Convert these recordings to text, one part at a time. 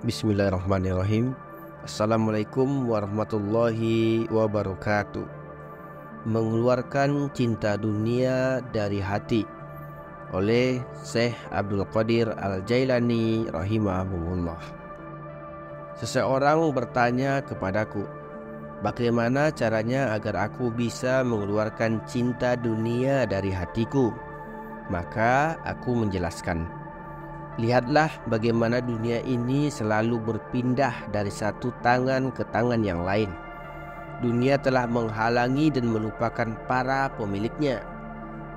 Bismillahirrahmanirrahim. Assalamualaikum warahmatullahi wabarakatuh. Mengeluarkan cinta dunia dari hati oleh Syekh Abdul Qadir Al-Jailani rahimahullah. Seseorang bertanya kepadaku, bagaimana caranya agar aku bisa mengeluarkan cinta dunia dari hatiku? Maka aku menjelaskan, lihatlah bagaimana dunia ini selalu berpindah dari satu tangan ke tangan yang lain. Dunia telah menghalangi dan melupakan para pemiliknya.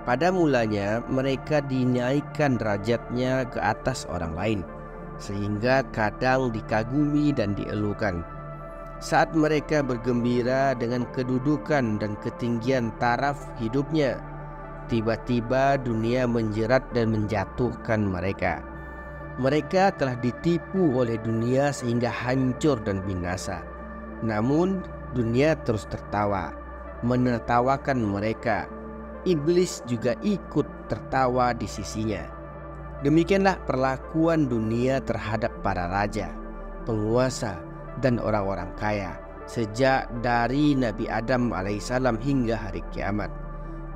Pada mulanya mereka dinaikkan derajatnya ke atas orang lain, sehingga kadang dikagumi dan dielukan. Saat mereka bergembira dengan kedudukan dan ketinggian taraf hidupnya, tiba-tiba dunia menjerat dan menjatuhkan mereka. Mereka telah ditipu oleh dunia sehingga hancur dan binasa. Namun dunia terus tertawa, menertawakan mereka. Iblis juga ikut tertawa di sisinya. Demikianlah perlakuan dunia terhadap para raja, penguasa, dan orang-orang kaya sejak dari Nabi Adam alaihissalam hingga hari kiamat.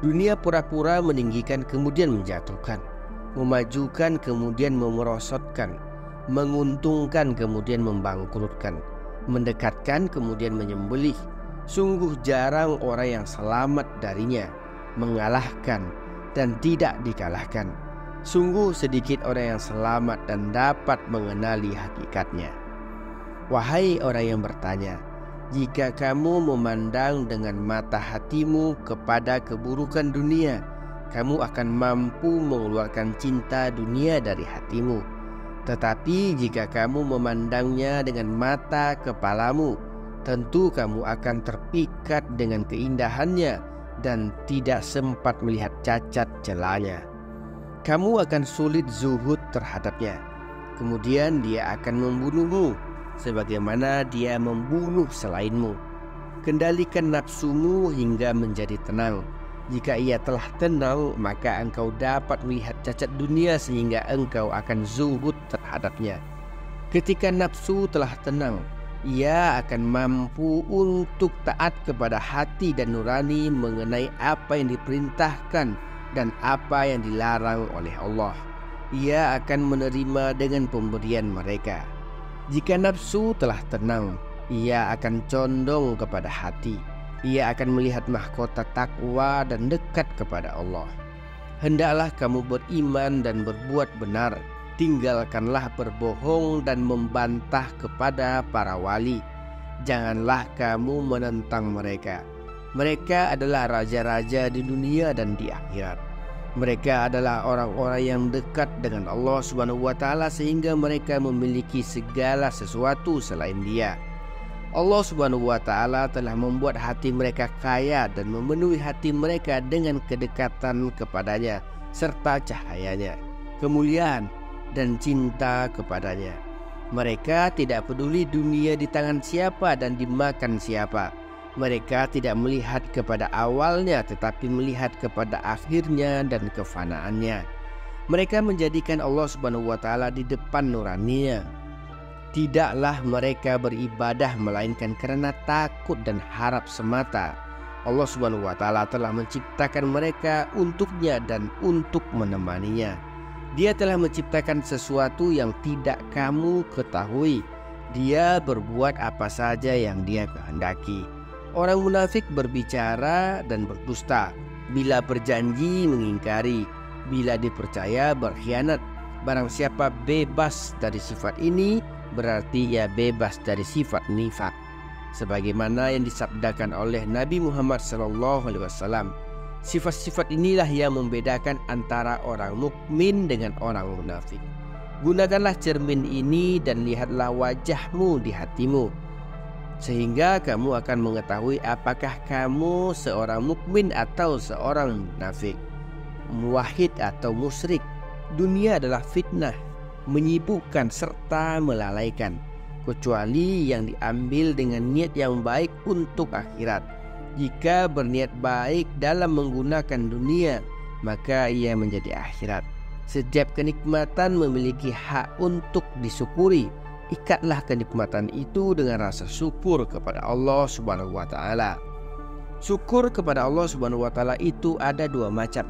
Dunia pura-pura meninggikan kemudian menjatuhkan, memajukan kemudian memerosotkan, menguntungkan kemudian membangkrutkan, mendekatkan kemudian menyembelih. Sungguh jarang orang yang selamat darinya, mengalahkan dan tidak dikalahkan. Sungguh sedikit orang yang selamat dan dapat mengenali hakikatnya. Wahai orang yang bertanya, jika kamu memandang dengan mata hatimu kepada keburukan dunia, kamu akan mampu mengeluarkan cinta dunia dari hatimu. Tetapi jika kamu memandangnya dengan mata kepalamu, tentu kamu akan terpikat dengan keindahannya dan tidak sempat melihat cacat celanya. Kamu akan sulit zuhud terhadapnya. Kemudian dia akan membunuhmu, sebagaimana dia membunuh selainmu. Kendalikan nafsumu hingga menjadi tenang. Jika ia telah tenang, maka engkau dapat melihat cacat dunia sehingga engkau akan zuhud terhadapnya. Ketika nafsu telah tenang, ia akan mampu untuk taat kepada hati dan nurani mengenai apa yang diperintahkan dan apa yang dilarang oleh Allah. Ia akan menerima dengan pemberian mereka. Jika nafsu telah tenang, ia akan condong kepada hati. Ia akan melihat mahkota takwa dan dekat kepada Allah. Hendaklah kamu beriman dan berbuat benar. Tinggalkanlah berbohong dan membantah kepada para wali. Janganlah kamu menentang mereka. Mereka adalah raja-raja di dunia dan di akhirat. Mereka adalah orang-orang yang dekat dengan Allah SWT sehingga mereka memiliki segala sesuatu selain Dia. Allah SWT telah membuat hati mereka kaya dan memenuhi hati mereka dengan kedekatan kepadanya serta cahayanya, kemuliaan dan cinta kepadanya. Mereka tidak peduli dunia di tangan siapa dan dimakan siapa. Mereka tidak melihat kepada awalnya tetapi melihat kepada akhirnya dan kefanaannya. Mereka menjadikan Allah SWT di depan nuraninya. Tidaklah mereka beribadah melainkan karena takut dan harap semata. Allah SWT telah menciptakan mereka untuknya dan untuk menemaninya. Dia telah menciptakan sesuatu yang tidak kamu ketahui. Dia berbuat apa saja yang Dia kehendaki. Orang munafik berbicara dan berdusta. Bila berjanji mengingkari, bila dipercaya berkhianat. Barang siapa bebas dari sifat ini, berarti ia bebas dari sifat nifak. Sebagaimana yang disabdakan oleh Nabi Muhammad SAW, sifat-sifat inilah yang membedakan antara orang mukmin dengan orang munafik. Gunakanlah cermin ini dan lihatlah wajahmu di hatimu, sehingga kamu akan mengetahui apakah kamu seorang mukmin atau seorang munafik, muwahhid atau musyrik. Dunia adalah fitnah, menyibukkan serta melalaikan, kecuali yang diambil dengan niat yang baik untuk akhirat. Jika berniat baik dalam menggunakan dunia, maka ia menjadi akhirat. Setiap kenikmatan memiliki hak untuk disyukuri. ikatlah kenikmatan itu dengan rasa syukur kepada Allah Subhanahu wa taala. Syukur kepada Allah Subhanahu wa taala itu ada dua macam.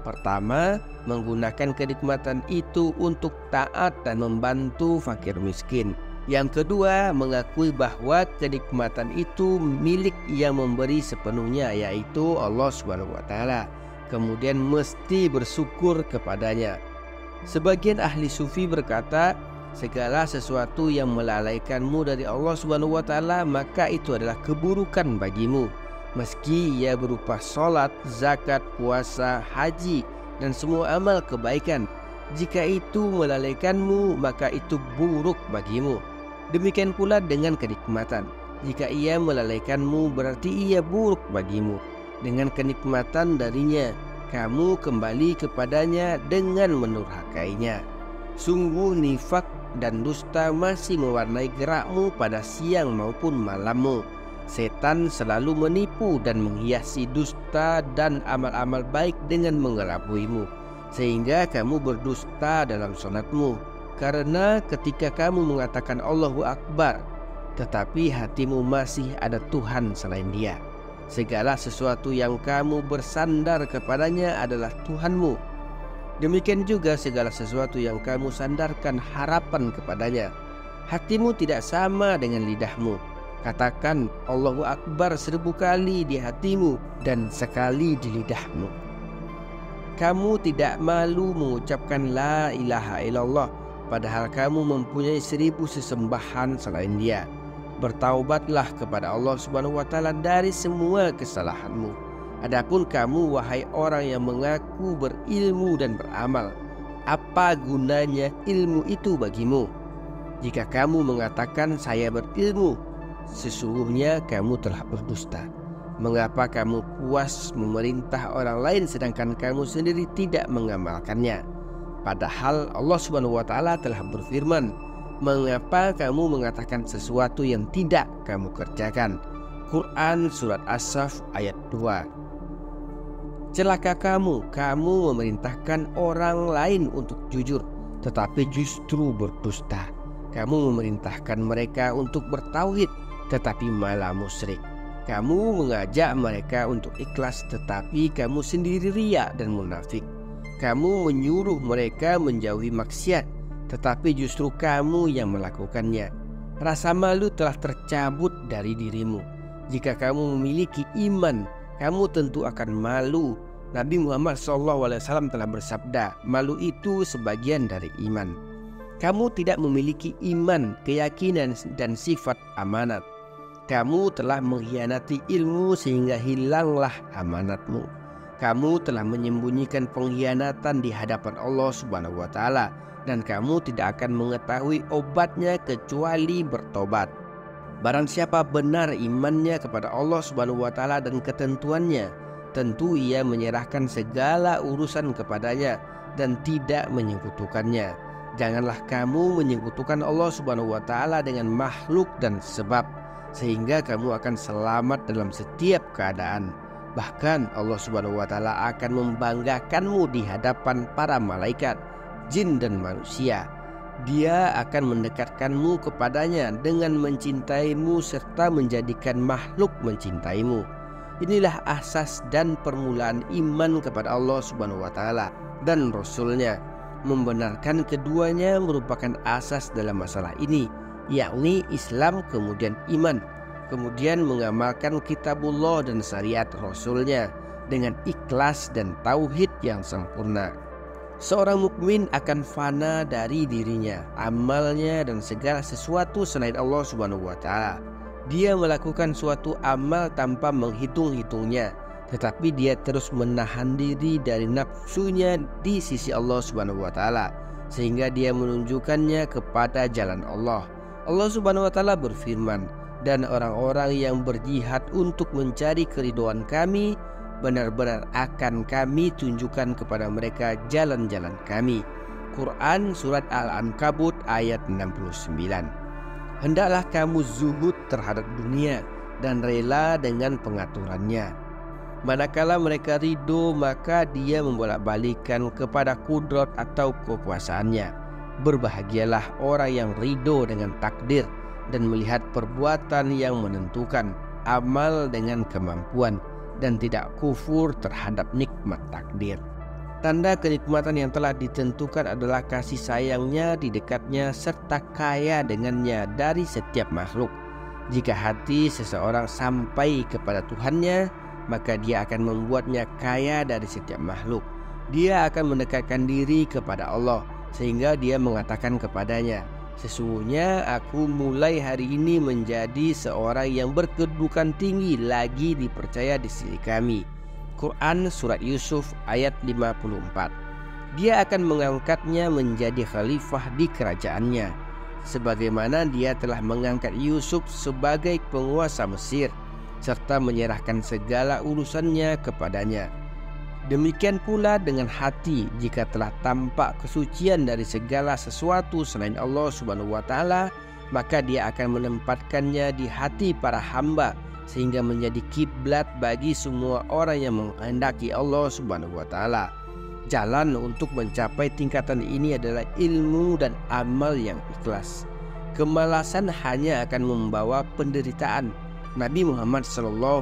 Pertama, menggunakan kenikmatan itu untuk taat dan membantu fakir miskin. Yang kedua, mengakui bahwa kenikmatan itu milik yang memberi sepenuhnya, yaitu Allah Subhanahu wa taala. Kemudian mesti bersyukur kepadanya. Sebagian ahli sufi berkata, segala sesuatu yang melalaikanmu dari Allah Subhanahu wa taala, maka itu adalah keburukan bagimu. Meski ia berupa sholat, zakat, puasa, haji, dan semua amal kebaikan. Jika itu melalaikanmu, maka itu buruk bagimu. Demikian pula dengan kenikmatan. Jika ia melalaikanmu, berarti ia buruk bagimu. Dengan kenikmatan darinya, kamu kembali kepadanya dengan menurhakainya. Sungguh nifak dan dusta masih mewarnai gerakmu pada siang maupun malammu. Setan selalu menipu dan menghiasi dusta dan amal-amal baik dengan mengelabuimu, sehingga kamu berdusta dalam sholatmu. Karena ketika kamu mengatakan Allahu Akbar, tetapi hatimu masih ada Tuhan selain Dia. Segala sesuatu yang kamu bersandar kepadanya adalah Tuhanmu. Demikian juga segala sesuatu yang kamu sandarkan harapan kepadanya. Hatimu tidak sama dengan lidahmu. Katakan Allahu Akbar 1000 kali di hatimu dan sekali di lidahmu. Kamu tidak malu mengucapkan la ilaha illallah, padahal kamu mempunyai 1000 sesembahan selain Dia. Bertaubatlah kepada Allah Subhanahu wa taala dari semua kesalahanmu. Adapun kamu, wahai orang yang mengaku berilmu dan beramal, apa gunanya ilmu itu bagimu? Jika kamu mengatakan saya berilmu, sesungguhnya kamu telah berdusta. Mengapa kamu puas memerintah orang lain sedangkan kamu sendiri tidak mengamalkannya? Padahal Allah Subhanahu wa taala telah berfirman, mengapa kamu mengatakan sesuatu yang tidak kamu kerjakan? Quran Surat As-Saff ayat 2. Celaka kamu memerintahkan orang lain untuk jujur, tetapi justru berdusta. Kamu memerintahkan mereka untuk bertauhid, tetapi malah musyrik. Kamu mengajak mereka untuk ikhlas, tetapi kamu sendiri riya dan munafik. Kamu menyuruh mereka menjauhi maksiat, tetapi justru kamu yang melakukannya. Rasa malu telah tercabut dari dirimu. Jika kamu memiliki iman, kamu tentu akan malu. Nabi Muhammad SAW telah bersabda, malu itu sebagian dari iman. Kamu tidak memiliki iman, keyakinan, dan sifat amanat. Kamu telah mengkhianati ilmu sehingga hilanglah amanatmu. Kamu telah menyembunyikan pengkhianatan di hadapan Allah Subhanahu wa taala, dan kamu tidak akan mengetahui obatnya kecuali bertobat. Barang siapa benar imannya kepada Allah Subhanahu wa taala dan ketentuannya, tentu ia menyerahkan segala urusan kepadanya dan tidak menyekutukannya. Janganlah kamu menyekutukan Allah Subhanahu wa taala dengan makhluk dan sebab, sehingga kamu akan selamat dalam setiap keadaan. Bahkan Allah Subhanahu wa taala akan membanggakanmu di hadapan para malaikat, jin dan manusia. Dia akan mendekatkanmu kepadanya dengan mencintaimu serta menjadikan makhluk mencintaimu. Inilah asas dan permulaan iman kepada Allah Subhanahu wa taala dan Rasul-Nya. Membenarkan keduanya merupakan asas dalam masalah ini, yakni Islam kemudian iman, kemudian mengamalkan kitabullah dan syariat Rasul-Nya dengan ikhlas dan tauhid yang sempurna. Seorang mukmin akan fana dari dirinya, amalnya, dan segala sesuatu selain Allah Subhanahu wa taala. Dia melakukan suatu amal tanpa menghitung-hitungnya, tetapi dia terus menahan diri dari nafsunya di sisi Allah Subhanahu wa taala, sehingga dia menunjukkannya kepada jalan Allah. Allah Subhanahu wa taala berfirman, dan orang-orang yang berjihad untuk mencari keridhaan kami, benar-benar akan kami tunjukkan kepada mereka jalan-jalan kami. Quran Surat Al-Ankabut ayat 69. Hendaklah kamu zuhud terhadap dunia dan rela dengan pengaturannya. Manakala mereka ridho, maka dia membolak-balikan kepada kudrat atau kekuasaannya. Berbahagialah orang yang ridho dengan takdir dan melihat perbuatan yang menentukan, amal dengan kemampuan, dan tidak kufur terhadap nikmat takdir. Tanda kenikmatan yang telah ditentukan adalah kasih sayangnya di dekatnya serta kaya dengannya dari setiap makhluk. Jika hati seseorang sampai kepada Tuhannya, maka dia akan membuatnya kaya dari setiap makhluk. Dia akan mendekatkan diri kepada Allah, sehingga dia mengatakan kepadanya, "Sesungguhnya aku mulai hari ini menjadi seorang yang berkedudukan tinggi lagi dipercaya di sisi kami." Quran Surat Yusuf ayat 54. Dia akan mengangkatnya menjadi khalifah di kerajaannya, sebagaimana dia telah mengangkat Yusuf sebagai penguasa Mesir, serta menyerahkan segala urusannya kepadanya. Demikian pula dengan hati, jika telah tampak kesucian dari segala sesuatu selain Allah Subhanahu wa taala, maka dia akan menempatkannya di hati para hamba sehingga menjadi kiblat bagi semua orang yang menghendaki Allah Subhanahu wa taala. Jalan untuk mencapai tingkatan ini adalah ilmu dan amal yang ikhlas. Kemalasan hanya akan membawa penderitaan. Nabi Muhammad SAW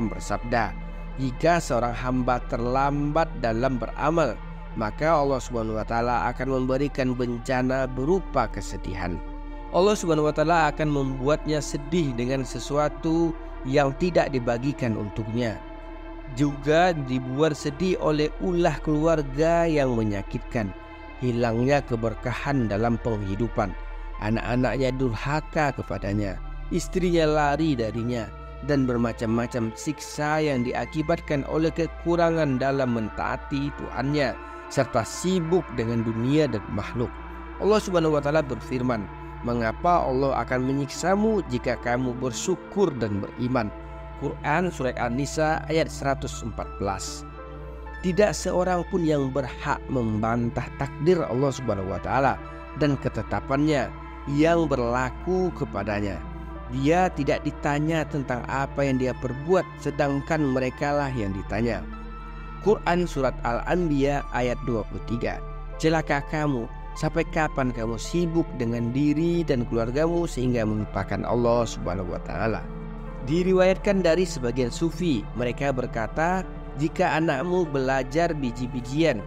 bersabda, "Jika seorang hamba terlambat dalam beramal, maka Allah Subhanahu wa taala akan memberikan bencana berupa kesedihan." Allah Subhanahu wa taala akan membuatnya sedih dengan sesuatu yang tidak dibagikan untuknya. Juga dibuat sedih oleh ulah keluarga yang menyakitkan, hilangnya keberkahan dalam penghidupan, anak-anaknya durhaka kepadanya, istrinya lari darinya, dan bermacam-macam siksa yang diakibatkan oleh kekurangan dalam mentaati Tuhannya, serta sibuk dengan dunia dan makhluk. Allah Subhanahu wa taala berfirman, "Mengapa Allah akan menyiksamu jika kamu bersyukur dan beriman?" Quran Surat An-Nisa ayat 114. Tidak seorang pun yang berhak membantah takdir Allah Subhanahu wa taala dan ketetapannya yang berlaku kepadanya. Dia tidak ditanya tentang apa yang dia perbuat, sedangkan merekalah yang ditanya. Quran Surat Al-Anbiya ayat 23. Celaka kamu, sampai kapan kamu sibuk dengan diri dan keluargamu sehingga melupakan Allah Subhanahu wa taala? Diriwayatkan dari sebagian sufi, mereka berkata, "Jika anakmu belajar biji-bijian,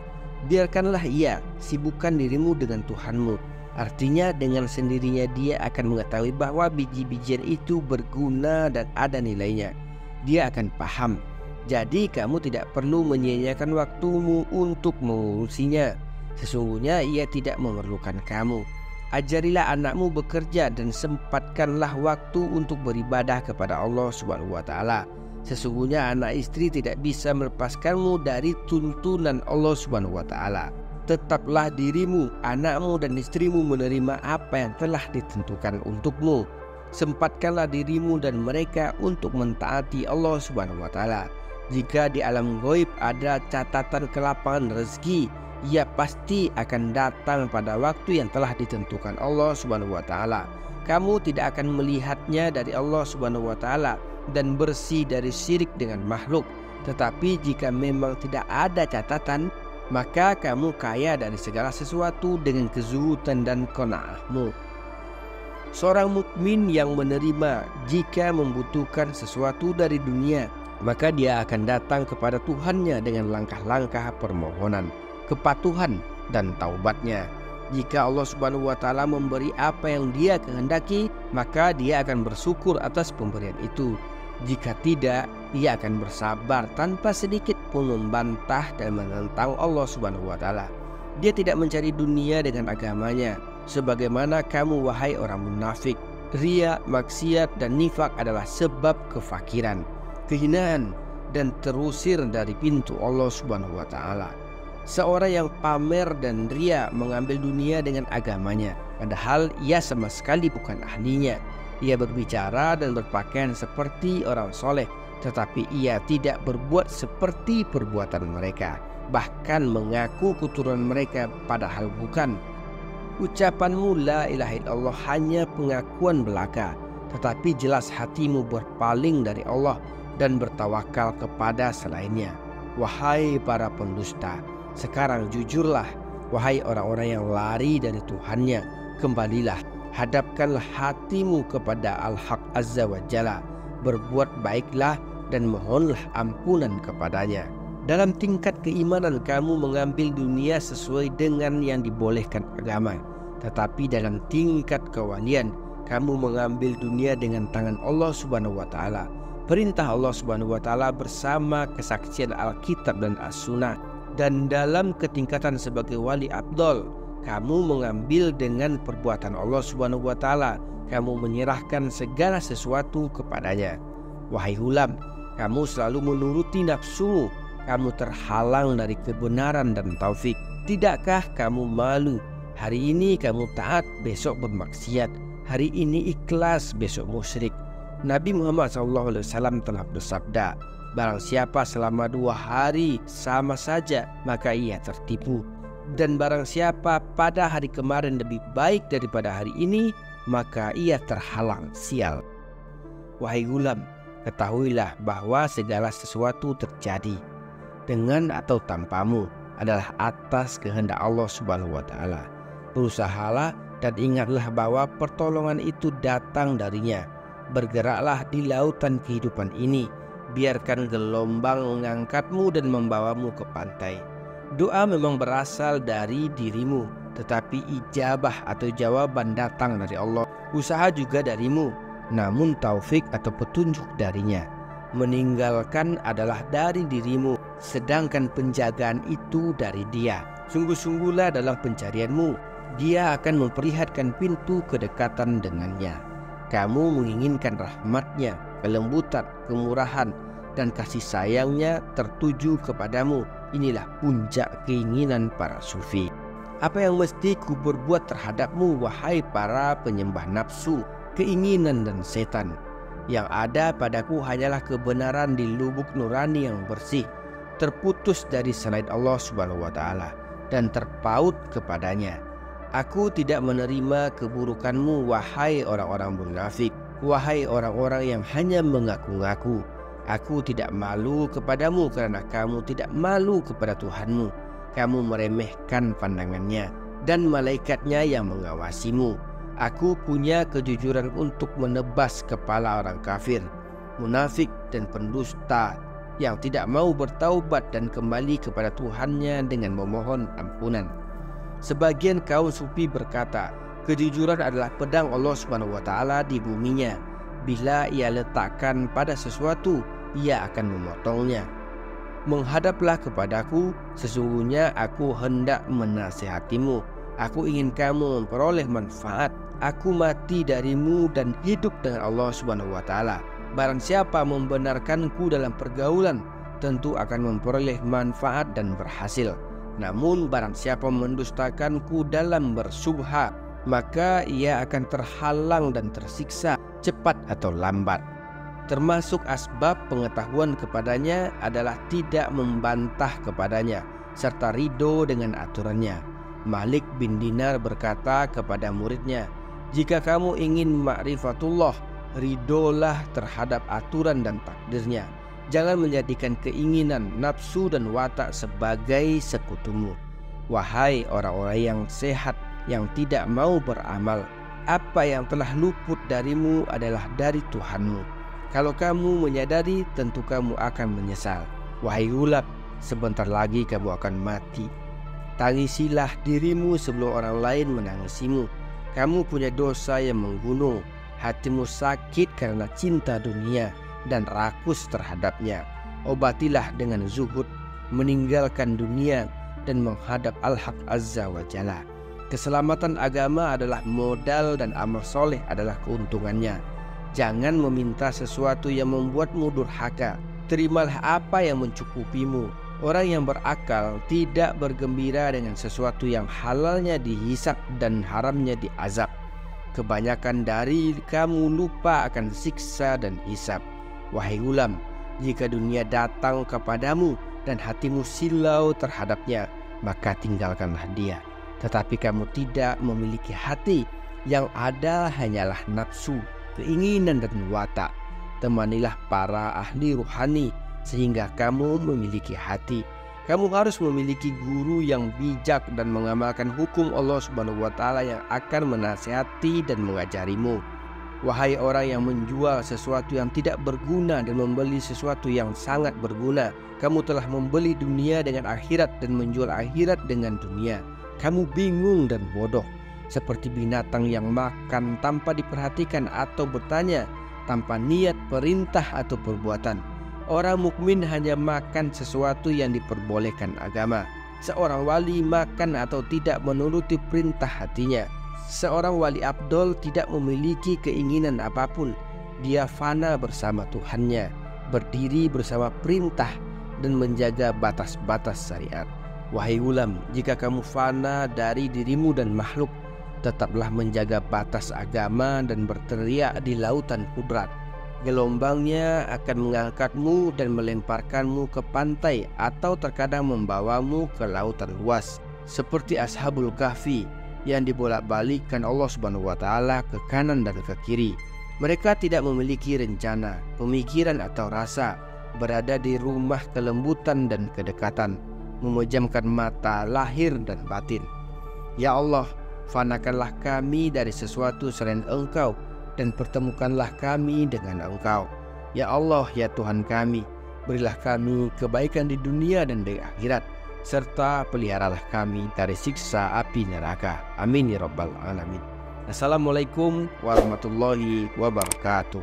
biarkanlah ia, sibukkan dirimu dengan Tuhanmu." Artinya dengan sendirinya dia akan mengetahui bahwa biji-bijian itu berguna dan ada nilainya. Dia akan paham. Jadi kamu tidak perlu menyia-nyiakan waktumu untuk mengurusinya. Sesungguhnya ia tidak memerlukan kamu. Ajarilah anakmu bekerja dan sempatkanlah waktu untuk beribadah kepada Allah Subhanahu wa taala. Sesungguhnya anak istri tidak bisa melepaskanmu dari tuntunan Allah Subhanahu wa taala. Tetaplah dirimu, anakmu dan istrimu menerima apa yang telah ditentukan untukmu. Sempatkanlah dirimu dan mereka untuk mentaati Allah Subhanahu wa taala. Jika di alam ghaib ada catatan kelapangan rezeki, ia pasti akan datang pada waktu yang telah ditentukan Allah Subhanahu wa taala. Kamu tidak akan melihatnya dari Allah Subhanahu wa taala dan bersih dari syirik dengan makhluk. Tetapi jika memang tidak ada catatan, maka kamu kaya dari segala sesuatu dengan kezuhudan dan qanaahmu. Seorang mukmin yang menerima jika membutuhkan sesuatu dari dunia, maka dia akan datang kepada Tuhannya dengan langkah-langkah permohonan, kepatuhan dan taubatnya. Jika Allah Subhanahu wa taala memberi apa yang dia kehendaki, maka dia akan bersyukur atas pemberian itu. Jika tidak, ia akan bersabar tanpa sedikit pun membantah dan menentang Allah Subhanahu wa taala. Dia tidak mencari dunia dengan agamanya, sebagaimana kamu wahai orang munafik. Ria, maksiat dan nifak adalah sebab kefakiran, kehinaan dan terusir dari pintu Allah Subhanahu wa taala. Seorang yang pamer dan ria mengambil dunia dengan agamanya, padahal ia sama sekali bukan ahlinya. Ia berbicara dan berpakaian seperti orang soleh, tetapi ia tidak berbuat seperti perbuatan mereka, bahkan mengaku keturunan mereka padahal bukan. Ucapanmu la ilaha illallah hanya pengakuan belaka, tetapi jelas hatimu berpaling dari Allah dan bertawakal kepada selainnya. Wahai para pendusta, sekarang jujurlah, Wahai orang-orang yang lari dari Tuhannya, kembalilah, hadapkanlah hatimu kepada Al-Haq Azza wa Jalla, berbuat baiklah dan mohonlah ampunan kepadanya. Dalam tingkat keimanan kamu mengambil dunia sesuai dengan yang dibolehkan agama, tetapi dalam tingkat kewalian kamu mengambil dunia dengan tangan Allah Subhanahu wa taala. Perintah Allah Subhanahu wa taala bersama kesaksian Alkitab dan As-Sunnah. Dan dalam ketingkatan sebagai wali abdol, kamu mengambil dengan perbuatan Allah Subhanahu wa taala. Kamu menyerahkan segala sesuatu kepadanya. Wahai hulam, kamu selalu menuruti nafsu. Kamu terhalang dari kebenaran dan taufik. Tidakkah kamu malu? Hari ini kamu taat, besok bermaksiat. Hari ini ikhlas, besok musyrik. Nabi Muhammad SAW telah bersabda, barang siapa selama 2 hari sama saja, maka ia tertipu. Dan barang siapa pada hari kemarin lebih baik daripada hari ini, maka ia terhalang, sial. Wahai gulam, ketahuilah bahwa segala sesuatu terjadi dengan atau tanpamu adalah atas kehendak Allah Subhanahu wa taala. Berusahalah dan ingatlah bahwa pertolongan itu datang darinya. Bergeraklah di lautan kehidupan ini. Biarkan gelombang mengangkatmu dan membawamu ke pantai. Doa memang berasal dari dirimu, tetapi ijabah atau jawaban datang dari Allah. Usaha juga darimu, namun taufik atau petunjuk darinya. Meninggalkan adalah dari dirimu, sedangkan penjagaan itu dari Dia. Sungguh-sungguhlah dalam pencarianmu, Dia akan memperlihatkan pintu kedekatan dengannya. Kamu menginginkan rahmat-Nya, kelembutan, kemurahan, dan kasih sayangnya tertuju kepadamu. Inilah puncak keinginan para sufi. Apa yang mesti ku berbuat terhadapmu, wahai para penyembah nafsu, keinginan dan setan? Yang ada padaku hanyalah kebenaran di lubuk nurani yang bersih, terputus dari selain Allah Subhanahu wa taala dan terpaut kepadanya. Aku tidak menerima keburukanmu, wahai orang-orang munafik, wahai orang-orang yang hanya mengaku-ngaku. Aku tidak malu kepadamu karena kamu tidak malu kepada Tuhanmu. Kamu meremehkan pandangannya dan malaikatnya yang mengawasimu. Aku punya kejujuran untuk menebas kepala orang kafir, munafik dan pendusta yang tidak mau bertaubat dan kembali kepada Tuhannya dengan memohon ampunan. Sebagian kaum sufi berkata, kejujuran adalah pedang Allah Subhanahu wa taala di buminya. Bila ia letakkan pada sesuatu, ia akan memotongnya. Menghadaplah kepadaku, sesungguhnya aku hendak menasihatimu. Aku ingin kamu memperoleh manfaat. Aku mati darimu dan hidup dengan Allah Subhanahu wa taala. Barang siapa membenarkanku dalam pergaulan, tentu akan memperoleh manfaat dan berhasil. Namun barang siapa mendustakanku dalam bersubhat, maka ia akan terhalang dan tersiksa cepat atau lambat. Termasuk asbab pengetahuan kepadanya adalah tidak membantah kepadanya serta ridho dengan aturannya. Malik bin Dinar berkata kepada muridnya, jika kamu ingin ma'rifatullah, ridolah terhadap aturan dan takdirnya. Jangan menjadikan keinginan, nafsu dan watak sebagai sekutumu. Wahai orang-orang yang sehat, yang tidak mau beramal, apa yang telah luput darimu adalah dari Tuhanmu. Kalau kamu menyadari, tentu kamu akan menyesal. Wahai ulab, sebentar lagi kamu akan mati. Tangisilah dirimu sebelum orang lain menangisimu. Kamu punya dosa yang menggunung. Hatimu sakit karena cinta dunia dan rakus terhadapnya. Obatilah dengan zuhud, meninggalkan dunia dan menghadap Al-Haq Azza wa Jalla. Keselamatan agama adalah modal dan amal soleh adalah keuntungannya. Jangan meminta sesuatu yang membuatmu durhaka. Terimalah apa yang mencukupimu. Orang yang berakal tidak bergembira dengan sesuatu yang halalnya dihisap dan haramnya diazab. Kebanyakan dari kamu lupa akan siksa dan hisab. Wahai gulam, jika dunia datang kepadamu dan hatimu silau terhadapnya, maka tinggalkanlah dia. Tetapi kamu tidak memiliki hati, yang ada hanyalah nafsu, keinginan dan watak. Temanilah para ahli ruhani sehingga kamu memiliki hati. Kamu harus memiliki guru yang bijak dan mengamalkan hukum Allah Subhanahu wa Ta'ala yang akan menasihati dan mengajarimu. Wahai orang yang menjual sesuatu yang tidak berguna dan membeli sesuatu yang sangat berguna, kamu telah membeli dunia dengan akhirat dan menjual akhirat dengan dunia. Kamu bingung dan bodoh, seperti binatang yang makan tanpa diperhatikan atau bertanya tanpa niat perintah atau perbuatan. Orang mukmin hanya makan sesuatu yang diperbolehkan agama. Seorang wali makan atau tidak menuruti perintah hatinya. Seorang wali abdol tidak memiliki keinginan apapun. Dia fana bersama Tuhannya, berdiri bersama perintah dan menjaga batas-batas syariat. Wahai ulam, jika kamu fana dari dirimu dan makhluk, tetaplah menjaga batas agama dan berteriak di lautan kudrat. Gelombangnya akan mengangkatmu dan melemparkanmu ke pantai atau terkadang membawamu ke lautan luas, seperti Ashabul Kahfi yang dibolak-balikkan Allah Subhanahu wa Ta'ala ke kanan dan ke kiri. Mereka tidak memiliki rencana, pemikiran atau rasa, berada di rumah kelembutan dan kedekatan, memejamkan mata lahir dan batin. Ya Allah, fanakanlah kami dari sesuatu selain Engkau dan pertemukanlah kami dengan Engkau. Ya Allah, ya Tuhan kami, berilah kami kebaikan di dunia dan di akhirat, serta peliharalah kami dari siksa api neraka. Amin ya rabbal alamin. Assalamualaikum warahmatullahi wabarakatuh.